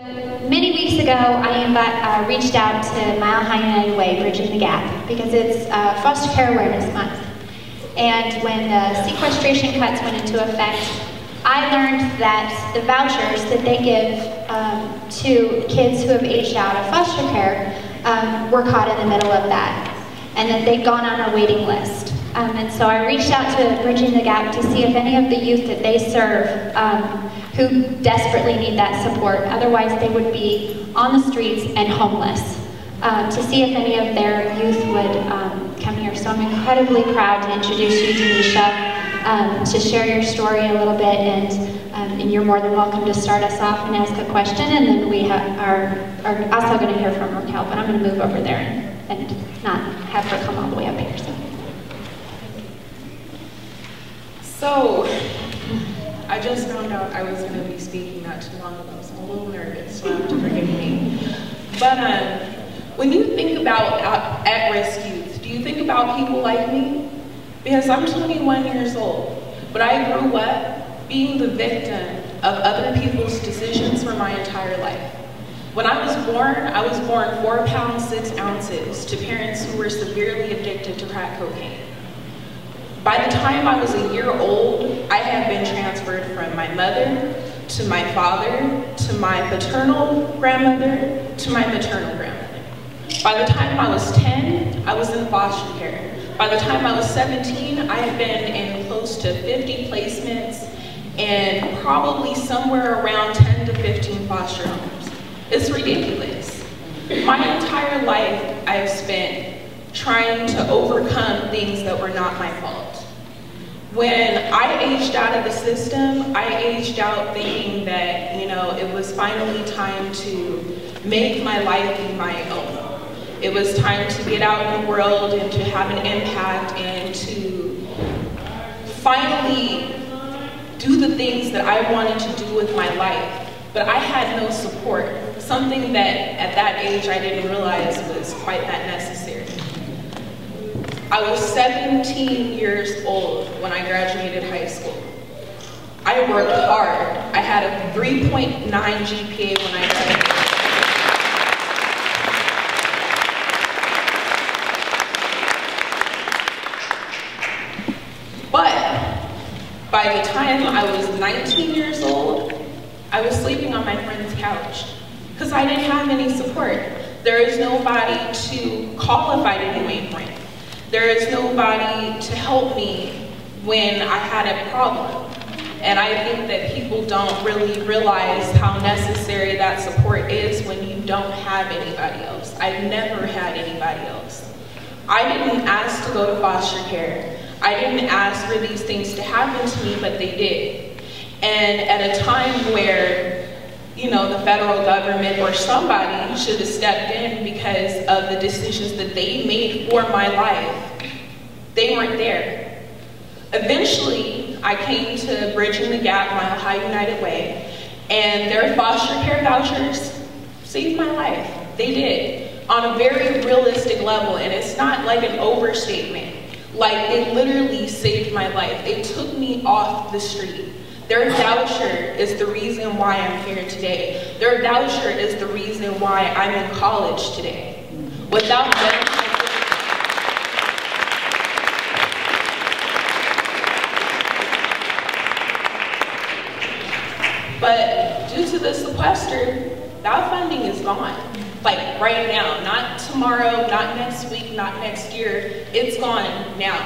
Many weeks ago, I reached out to Mile High United Way, Bridging the Gap, because it's Foster Care Awareness Month. And when the sequestration cuts went into effect, I learned that the vouchers that they give to kids who have aged out of foster care were caught in the middle of that, and that they'd gone on a waiting list. And so I reached out to Bridging the Gap to see if any of the youth that they serve who desperately need that support, otherwise they would be on the streets and homeless, to see if any of their youth would come here. So I'm incredibly proud to introduce you, Daunitia, to share your story a little bit, and you're more than welcome to start us off and ask a question, and then we are also going to hear from Raquel, but I'm going to move over there and not have her come all the way up here. So, I just found out I was going to be speaking not too long ago, so I'm a little nervous, so you have to forgive me. But when you think about at-risk youth, do you think about people like me? Because I'm 21 years old, but I grew up being the victim of other people's decisions for my entire life. When I was born 4 pounds 6 ounces to parents who were severely addicted to crack cocaine. By the time I was a year old, I had been transferred from my mother to my father to my paternal grandmother to my maternal grandmother. By the time I was 10, I was in foster care. By the time I was 17, I had been in close to 50 placements and probably somewhere around 10 to 15 foster homes. It's ridiculous. My entire life I've spent trying to overcome things that were not my fault. When I aged out of the system, I aged out thinking that, it was finally time to make my life be my own. It was time to get out in the world and to have an impact and to finally do the things that I wanted to do with my life. But I had no support, something that at that age I didn't realize was quite that necessary. I was 17 years old when I graduated high school. I worked hard. I had a 3.9 GPA when I graduated. But by the time I was 19 years old, I was sleeping on my friend's couch because I didn't have any support. There is nobody to call if I didn't make rent. There is nobody to help me when I had a problem. And I think that people don't really realize how necessary that support is when you don't have anybody else. I've never had anybody else. I didn't ask to go to foster care. I didn't ask for these things to happen to me, but they did. And at a time where the federal government or somebody should have stepped in because of the decisions that they made for my life, they weren't there. Eventually, I came to Bridging the Gap, Mile High United Way, and their foster care vouchers saved my life. They did, on a very realistic level, and it's not like an overstatement. Like, they literally saved my life. They took me off the street. Their voucher is the reason why I'm here today. Their voucher is the reason why I'm in college today. Without them, but due to the sequester, that funding is gone. Like right now, not tomorrow, not next week, not next year, it's gone now.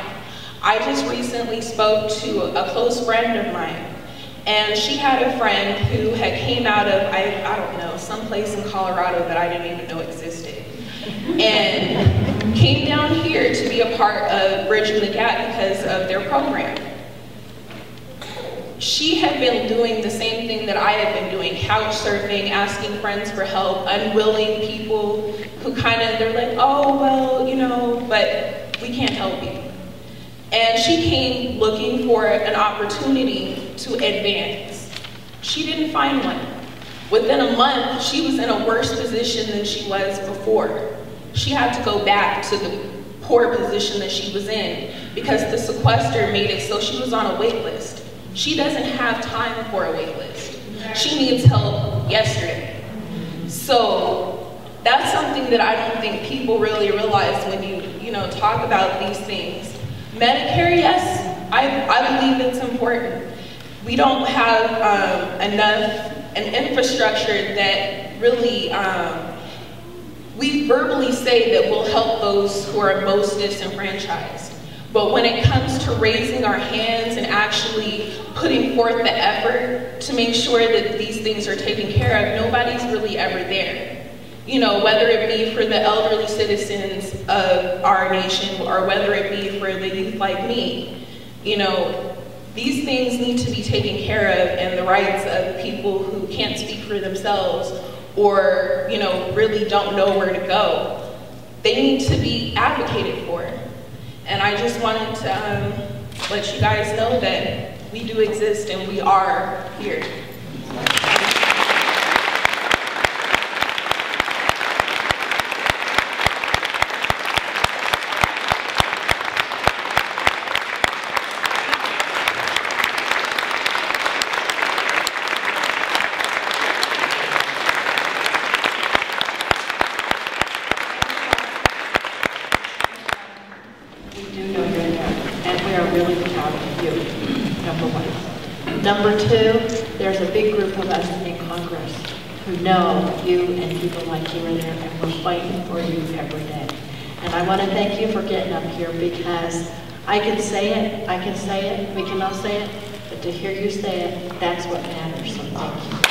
I just recently spoke to a close friend of mine. And she had a friend who had came out of, I don't know, someplace in Colorado that I didn't even know existed. And came down here to be a part of Bridging the Gap because of their program. She had been doing the same thing that I had been doing, couch surfing, asking friends for help, unwilling people who they're like, oh, well, but we can't help you. And she came looking for an opportunity to advance. She didn't find one. Within a month, she was in a worse position than she was before. She had to go back to the poor position that she was in because the sequester made it so she was on a wait list. She doesn't have time for a wait list. She needs help yesterday. So that's something that I don't think people really realize when you talk about these things. Medicare, yes, I believe it's important. We don't have an infrastructure that really, we verbally say that will help those who are most disenfranchised. But when it comes to raising our hands and actually putting forth the effort to make sure that these things are taken care of, nobody's really ever there. Whether it be for the elderly citizens of our nation or whether it be for the youth like me, these things need to be taken care of, and the rights of people who can't speak for themselves or, really don't know where to go, they need to be advocated for. And I just wanted to let you guys know that we do exist and we are here. Really proud of you, number one. Number two, there's a big group of us in Congress who know you and people like you are there, and we're fighting for you every day. And I want to thank you for getting up here, because I can say it, we can all say it, but to hear you say it, that's what matters, so thank you.